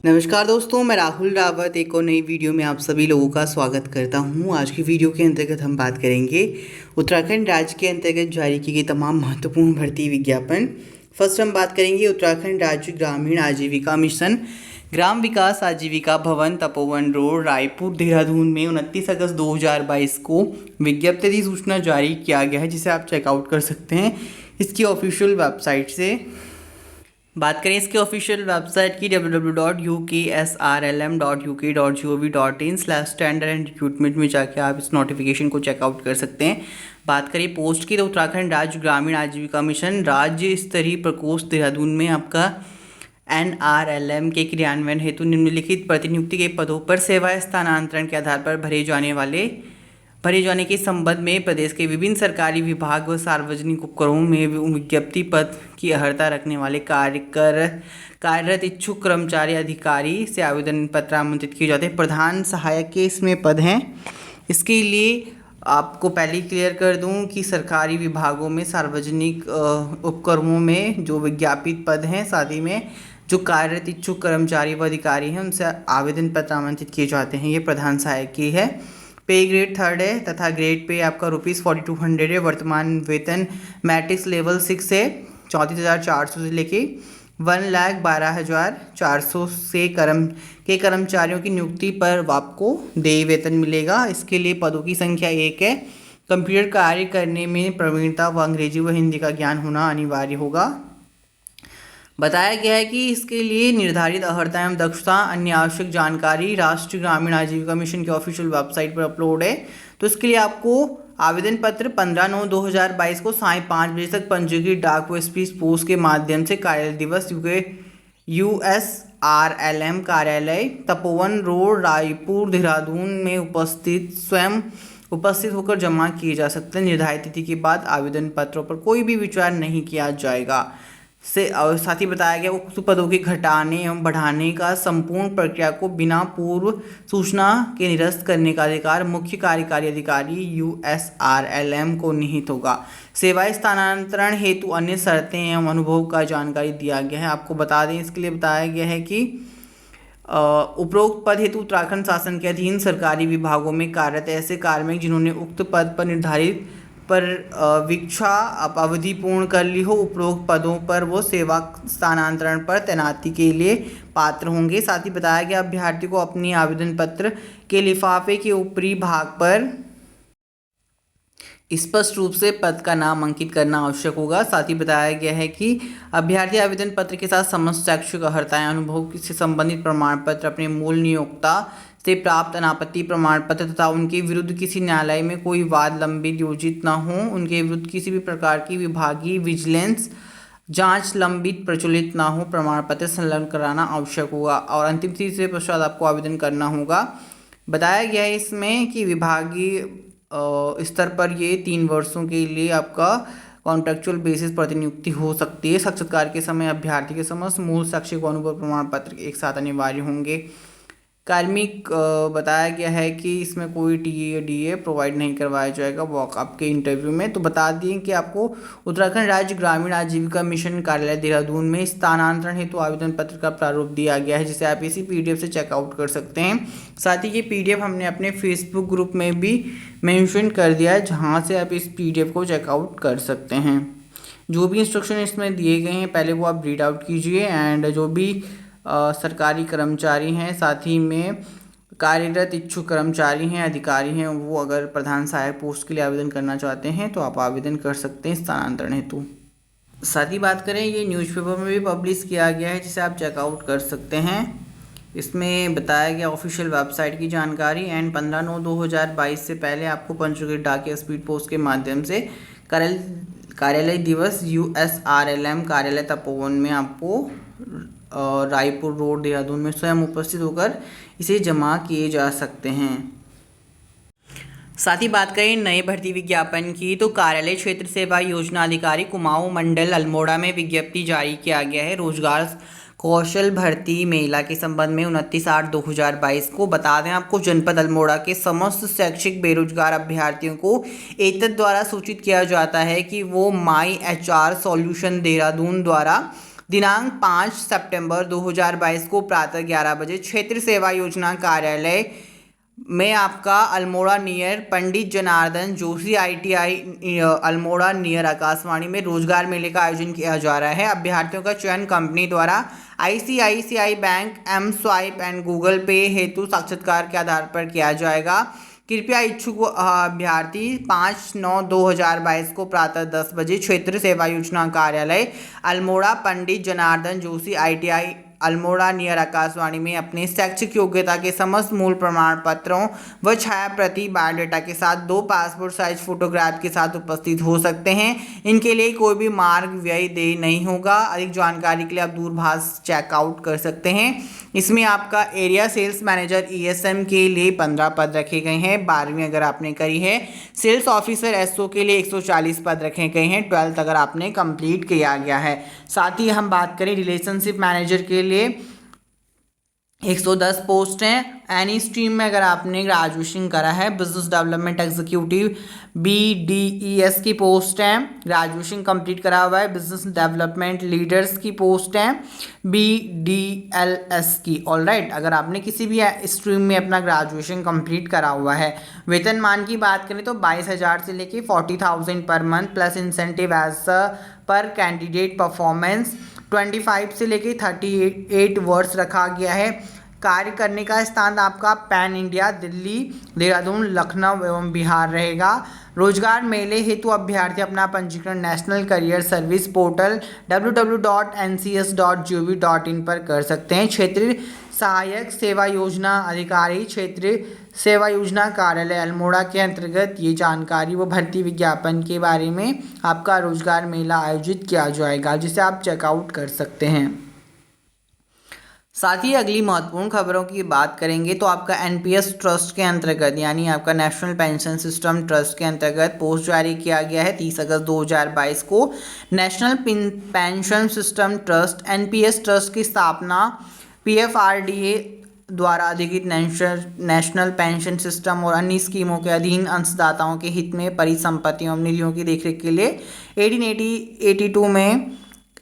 नमस्कार दोस्तों, मैं राहुल रावत एक और नई वीडियो में आप सभी लोगों का स्वागत करता हूं। आज की वीडियो के अंतर्गत हम बात करेंगे उत्तराखंड राज्य के अंतर्गत जारी की गई तमाम महत्वपूर्ण भर्ती विज्ञापन। फर्स्ट हम बात करेंगे उत्तराखंड राज्य ग्रामीण आजीविका मिशन ग्राम विकास आजीविका भवन तपोवन रोड रायपुर देहरादून में 29 अगस्त 2022 को विज्ञप्ति अधिसूचना जारी किया गया है, जिसे आप चेकआउट कर सकते हैं इसकी ऑफिशियल वेबसाइट से। बात करें इसके ऑफिशियल वेबसाइट की www.uksrlm.uk.gov.in/standard-and-recruitment में जाके आप इस नोटिफिकेशन को चेकआउट कर सकते हैं। बात करें पोस्ट की तो उत्तराखंड राज्य ग्रामीण आजीविका मिशन राज्य स्तरीय प्रकोष्ठ देहरादून में आपका NRLM के क्रियान्वयन हेतु निम्नलिखित प्रतिनियुक्ति के पदों पर सेवा स्थानांतरण के आधार पर भरे जाने के संबंध में प्रदेश के विभिन्न सरकारी विभाग व सार्वजनिक उपक्रमों में विज्ञप्ति पद की अर्हता रखने वाले कार्यरत इच्छुक कर्मचारी अधिकारी से आवेदन पत्र आमंत्रित किए जाते हैं। प्रधान सहायक के इसमें पद हैं। इसके लिए आपको पहले ही क्लियर कर दूं कि सरकारी विभागों में सार्वजनिक उपक्रमों में जो विज्ञापित पद हैं, साथ ही में जो कार्यरत इच्छुक कर्मचारी व अधिकारी हैं उनसे आवेदन पत्र आमंत्रित किए जाते हैं। ये प्रधान सहायक की है। पे ग्रेड 3 है तथा ग्रेड पे आपका ₹4200 है। वर्तमान वेतन मैट्रिक्स लेवल 6 है 34,400 से लेके 1,12,400 से कर्मचारियों की नियुक्ति पर आपको देय वेतन मिलेगा। इसके लिए पदों की संख्या 1 है। कंप्यूटर कार्य करने में प्रवीणता व अंग्रेजी व हिंदी का ज्ञान होना अनिवार्य होगा। बताया गया है कि इसके लिए निर्धारित अर्हता एवं दक्षता अन्य आवश्यक जानकारी राष्ट्रीय ग्रामीण आजीविका मिशन की ऑफिशियल वेबसाइट पर अपलोड है। तो इसके लिए आपको आवेदन पत्र 15/9/2022 को 5:30 बजे तक पंजीकृत डाक व स्पीड पोस्ट के माध्यम से कार्यालय दिवस USRLM कार्यालय तपोवन रोड रायपुर देहरादून में उपस्थित होकर जमा किए जा सकते हैं। निर्धारित तिथि के बाद आवेदन पत्रों पर कोई भी विचार नहीं किया जाएगा। और साथ ही बताया गया उक्त पदों के घटाने एवं बढ़ाने का संपूर्ण प्रक्रिया को बिना पूर्व सूचना के निरस्त करने का अधिकार मुख्य कार्यकारी अधिकारी USRLM को निहित होगा। सेवा स्थानांतरण हेतु अन्य शर्तें एवं अनुभव का जानकारी दिया गया है। आपको बता दें, इसके लिए बताया गया है कि उपरोक्त पद हेतु उत्तराखंड शासन के अधीन सरकारी विभागों में कार्यरत ऐसे कार्मिक जिन्होंने उक्त पद पर निर्धारित वीक्षा अवधि पूर्ण कर ली हो, उपरोक्त पदों पर वो सेवा स्थानांतरण पर तैनाती के लिए पात्र होंगे। साथ ही बताया गया अभ्यर्थी को अपनी आवेदन पत्र के लिफाफे के ऊपरी भाग पर स्पष्ट रूप से पद का नाम अंकित करना आवश्यक होगा। साथ ही बताया गया है कि अभ्यर्थी आवेदन पत्र के साथ समस्त शैक्षिक अर्हताएं अनुभव से संबंधित प्रमाण पत्र अपने मूल नियोक्ता से प्राप्त अनापत्ति प्रमाण पत्र तथा उनके विरुद्ध किसी न्यायालय में कोई वाद लंबित योजित न हो, उनके विरुद्ध किसी भी प्रकार की विभागीय विजिलेंस जांच लंबित प्रचलित ना हो, प्रमाण पत्र संलग्न कराना आवश्यक होगा और अंतिम तिथि से पश्चात आपको आवेदन करना होगा। बताया गया है इसमें कि विभागीय स्तर पर ये 3 वर्षों के लिए आपका कॉन्ट्रेक्चुअल बेसिस प्रतिनियुक्ति हो सकती है। साक्षात्कार के समय अभ्यर्थी के समस्त मूल शैक्षिक अनुभव प्रमाण पत्र एक साथ अनिवार्य होंगे। कार्मिक बताया गया है कि इसमें कोई DA प्रोवाइड नहीं करवाया जाएगा वॉकअप के इंटरव्यू में। तो बता दें कि आपको उत्तराखंड राज्य ग्रामीण आजीविका मिशन कार्यालय देहरादून में स्थानांतरण हेतु आवेदन पत्र का प्रारूप दिया गया है, जिसे आप इसी PDF से चेकआउट कर सकते हैं। साथ ही ये PDF हमने अपने फेसबुक ग्रुप में भी मेंशन कर दिया है, जहाँ से आप इस PDF को चेकआउट कर सकते हैं। जो भी इंस्ट्रक्शन इसमें दिए गए हैं पहले वो आप रीड आउट कीजिए एंड जो भी सरकारी कर्मचारी हैं, साथ ही में कार्यरत इच्छुक कर्मचारी हैं, अधिकारी हैं, वो अगर प्रधान सहायक पोस्ट के लिए आवेदन करना चाहते हैं तो आप आवेदन कर सकते हैं स्थानांतरण हेतु। साथ ही बात करें, ये न्यूज़पेपर में भी पब्लिश किया गया है, जिसे आप चेकआउट कर सकते हैं। इसमें बताया गया ऑफिशियल वेबसाइट की जानकारी एंड 15/9/2022 से पहले आपको पंजीकृत डाक या स्पीड पोस्ट के माध्यम से कार्यालय दिवस USRLM कार्यालय तपोवन में आपको रायपुर रोड देहरादून में स्वयं उपस्थित होकर इसे जमा किए जा सकते हैं। साथ ही बात करें नए भर्ती विज्ञापन की तो कार्यालय क्षेत्र सेवा योजना अधिकारी कुमाऊं मंडल अल्मोड़ा में विज्ञप्ति जारी किया गया है। रोजगार कौशल भर्ती मेला के संबंध में 29/8/2022 को बता दें आपको जनपद अल्मोड़ा के समस्त शैक्षिक बेरोजगार अभ्यर्थियों को एतद द्वारा सूचित किया जाता है कि वो माई HR सॉल्यूशन देहरादून द्वारा दिनांक 5 सितंबर 2022 को प्रातः 11 बजे क्षेत्र सेवा योजना कार्यालय में आपका अल्मोड़ा नियर पंडित जनार्दन जोशी ITI अल्मोड़ा नियर आकाशवाणी में रोजगार मेले का आयोजन किया जा रहा है। अभ्यर्थियों का चयन कंपनी द्वारा ICICI bank, M-Swipe and Google पे हेतु साक्षात्कार के आधार पर किया जाएगा। कृपया इच्छुक अभ्यर्थी 5/9/2022 को प्रातः 10 बजे क्षेत्र सेवा योजना कार्यालय अल्मोड़ा पंडित जनार्दन जोशी ITI अल्मोड़ा नियर आकाशवाणी में अपने शैक्षिक योग्यता के समस्त मूल प्रमाण पत्रों व छाया प्रति बायोडाटा के साथ 2 पासपोर्ट साइज फोटोग्राफ के साथ उपस्थित हो सकते हैं। इनके लिए कोई भी मार्ग व्यय देय नहीं होगा। अधिक जानकारी के लिए आप दूरभाष चेकआउट कर सकते हैं। इसमें आपका एरिया सेल्स मैनेजर ESM के लिए 15 पद रखे गए हैं। 12वीं अगर आपने करी है। सेल्स ऑफिसर SO के लिए 140 पद रखे गए हैं। 12th अगर आपने कंप्लीट किया गया है। साथ ही हम बात करें रिलेशनशिप मैनेजर के लिए 110 पोस्ट हैं। एनी स्ट्रीम में अगर आपने ग्रेजुएशन करा है। बिजनेस डेवलपमेंट एग्जीक्यूटिव BDES की पोस्ट हैं, ग्रेजुएशन कंप्लीट करा हुआ है। बिजनेस डेवलपमेंट लीडर्स की पोस्ट हैं BDLS की। ऑलराइट, अगर आपने किसी भी स्ट्रीम में अपना ग्रेजुएशन कंप्लीट करा हुआ है। वेतनमान की बात करें तो 22,000 से लेके 40,000 पर month plus incentive as per candidate performance 25 से लेके 38 वर्ष रखा गया है। कार्य करने का स्थान आपका पैन इंडिया, दिल्ली, देहरादून, लखनऊ एवं बिहार रहेगा। रोजगार मेले हेतु अभ्यर्थी अपना पंजीकरण national career service portal www.ncs.gov.in पर कर सकते हैं। क्षेत्रीय सहायक सेवा योजना अधिकारी क्षेत्रीय सेवा योजना कार्यालय अल्मोड़ा के अंतर्गत ये जानकारी व भर्ती विज्ञापन के बारे में आपका रोजगार मेला आयोजित किया जाएगा, जिसे आप चेकआउट कर सकते हैं। साथ ही अगली महत्वपूर्ण खबरों की बात करेंगे तो आपका NPS ट्रस्ट के अंतर्गत यानी आपका नेशनल पेंशन सिस्टम ट्रस्ट के अंतर्गत पोस्ट जारी किया गया है। 30 अगस्त 2022 को national pension system trust NPS trust की स्थापना PFRDA द्वारा अधिकृत नेशनल पेंशन सिस्टम और अन्य स्कीमों के अधीन अंशदाताओं के हित में परिसंपत्तियों एवं निधियों की देखरेख के लिए 1882 में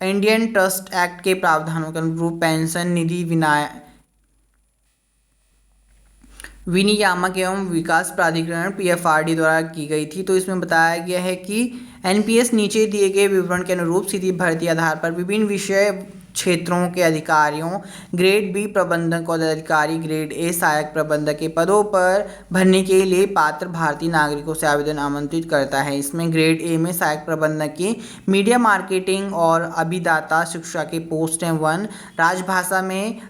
इंडियन ट्रस्ट एक्ट के प्रावधानों के अनुरूप पेंशन निधि विनियामक एवं विकास प्राधिकरण PFRD द्वारा की गई थी। तो इसमें बताया गया है कि NPS नीचे दिए गए विवरण के अनुरूप सीधी भर्ती आधार पर विभिन्न विषय क्षेत्रों के अधिकारियों ग्रेड B प्रबंधक और अधिकारी ग्रेड A सहायक प्रबंधक के पदों पर भरने के लिए पात्र भारतीय नागरिकों से आवेदन आमंत्रित करता है। इसमें ग्रेड A में सहायक प्रबंधक की मीडिया मार्केटिंग और अभिदाता शिक्षा के पोस्ट हैं 1, राजभाषा में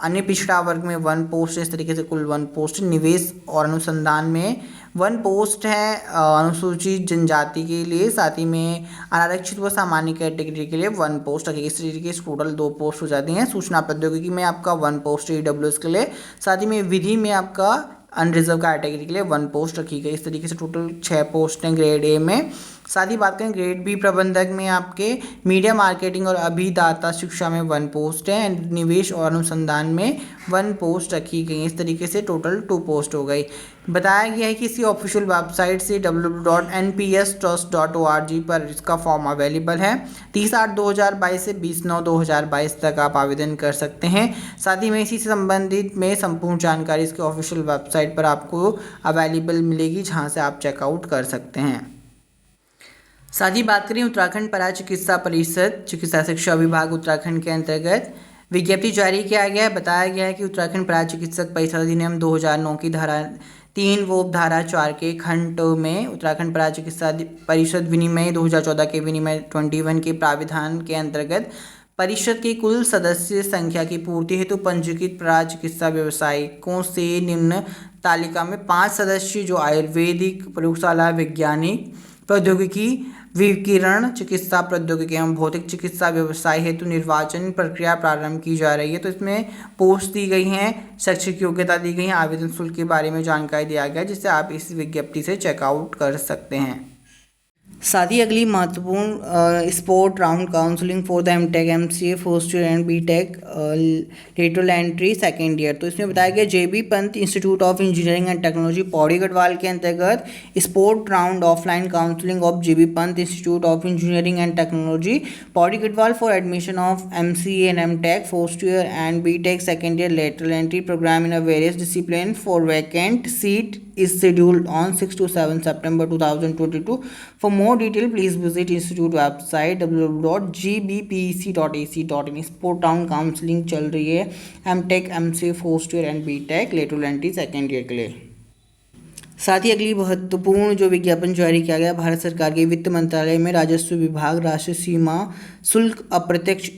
अन्य पिछड़ा वर्ग में 1 पोस्ट है। इस तरीके से कुल 1 पोस्ट। निवेश और अनुसंधान में 1 पोस्ट है अनुसूचित जनजाति के लिए। साथ ही में अनारक्षित व सामान्य कैटेगरी के लिए 1 पोस्ट रखेगी। इस तरीके से टोटल 2 पोस्ट हो जाती हैं। सूचना प्रौद्योगिकी में आपका 1 पोस्ट EWS के लिए। साथ ही में विधि में आपका अनरिजर्व कैटेगरी के लिए 1 पोस्ट रखी गई। इस तरीके से टोटल 6 पोस्ट हैं ग्रेड A में। साथ ही बात करें ग्रेड B प्रबंधक में आपके मीडिया मार्केटिंग और अभिदाता शिक्षा में 1 पोस्ट है। निवेश और अनुसंधान में 1 पोस्ट रखी गई। इस तरीके से टोटल 2 पोस्ट हो गई। बताया गया है कि इसी ऑफिशियल वेबसाइट से www.npstrust.org पर इसका फॉर्म अवेलेबल है। 30/8/2022 से 20/9/2022 तक आप आवेदन कर सकते हैं। साथ ही में इसी से संबंधित में संपूर्ण जानकारी इसके ऑफिशियल वेबसाइट पर आपको अवेलेबल मिलेगी, जहां से आप चेकआउट कर सकते हैं। साथ ही बात करें उत्तराखंड परा चिकित्सा परिषद चिकित्सा शिक्षा विभाग उत्तराखंड के अंतर्गत विज्ञप्ति जारी किया गया है। बताया गया है कि उत्तराखंड परा चिकित्सक परिषद अधिनियम 2009 की धारा 3 व धारा 4 के खंड में उत्तराखंड परा चिकित्सा परिषद विनिमय 2014 के विनिमय 21 के प्राविधान के अंतर्गत परिषद की कुल सदस्य संख्या की पूर्ति हेतु पंजीकृत परा चिकित्सा व्यवसायिकों से निम्न तालिका में 5 सदस्य जो आयुर्वेदिक प्रयोगशाला वैज्ञानिक प्रौद्योगिकी विकिरण चिकित्सा प्रौद्योगिकी एवं भौतिक चिकित्सा व्यवसाय हेतु निर्वाचन प्रक्रिया प्रारंभ की जा रही है। तो इसमें पोस्ट दी गई हैं, शैक्षिक योग्यता दी गई है, आवेदन शुल्क के बारे में जानकारी दिया गया है, जिससे आप इस विज्ञप्ति से चेकआउट कर सकते हैं। साथ ही अगली महत्वपूर्ण sport round counselling for the MTech MCA first year and BTech lateral entry second year. तो इसमें बताया गया JB Pant institute of engineering and technology Pauri Garhwal के अंतर्गत sport round offline counselling of JB Pant institute of engineering and technology Pauri Garhwal for admission of MCA and MTech first year and BTech second year lateral entry programme in a various discipline for vacant seat is scheduled on 6 to 7 September 2022. For more detail, please visit institute website www.gbpec.ac.in. Spot round counselling चल रही है MTech MCA first year and BTech lateral entry second year के लिए। साथ ही अगली महत्वपूर्ण जो विज्ञापन जारी किया गया, भारत सरकार के वित्त मंत्रालय में राजस्व विभाग राष्ट्रीय सीमा शुल्क अप्रत्यक्ष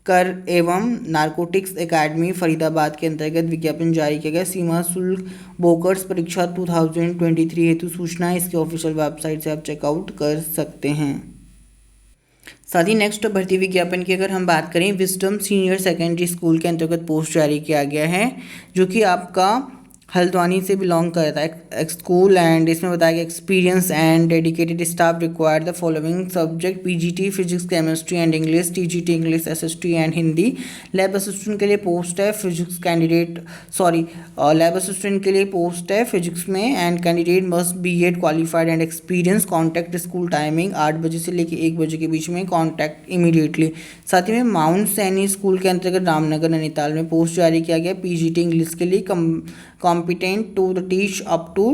कर एवं नारकोटिक्स एकेडमी फरीदाबाद के अंतर्गत विज्ञापन जारी किया गया। सीमा शुल्क बोकर्स परीक्षा 2023 हेतु सूचना इसके ऑफिशियल वेबसाइट से आप चेकआउट कर सकते हैं। साथ ही नेक्स्ट भर्ती विज्ञापन की अगर हम बात करें, विजडम सीनियर सेकेंडरी स्कूल के अंतर्गत पोस्ट जारी किया गया है जो कि आपका हल्द्वानी से बिलोंग करता है स्कूल, एंड इसमें बताया गया experience and dedicated staff required the following subject PGT physics chemistry and English, TGT English SST and Hindi. Lab assistant के लिए पोस्ट है फिजिक्स कैंडिडेट लैब असिस्टेंट के लिए पोस्ट है फिजिक्स में, and candidate must BEd qualified and experience. Contact school timing 8 बजे से लेकर 1 बजे के बीच में, कॉन्टैक्ट इमीडिएटली। साथ ही में माउंट सैनी स्कूल के अंतर्गत रामनगर नैनीताल में पोस्ट जारी किया गया पीजीटी इंग्लिश के लिए competent to the teach up to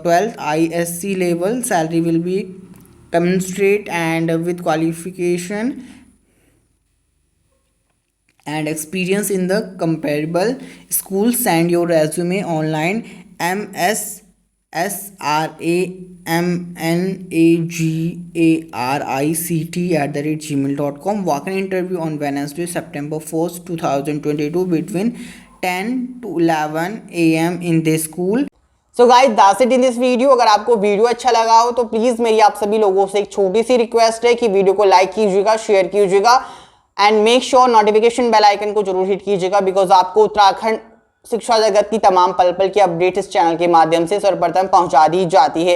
12th ISC level. Salary will be commensurate and with qualification and experience in the comparable school. Send your resume online mssranict@gmail.com. Walk-in interview on Wednesday September 1st 2022 between 10 to 11 AM in this school. So guys, that's it in this video. अगर आपको video अच्छा लगा हो तो please मेरी आप सभी लोगों से एक छोटी सी रिक्वेस्ट है कि वीडियो को लाइक कीजिएगा, शेयर कीजिएगा and make sure notification bell icon को जरूर हिट कीजिएगा, बिकॉज आपको उत्तराखंड शिक्षा जगत की तमाम पल पल की अपडेट इस चैनल के माध्यम से सर्वप्रथम पहुंचा दी जाती है।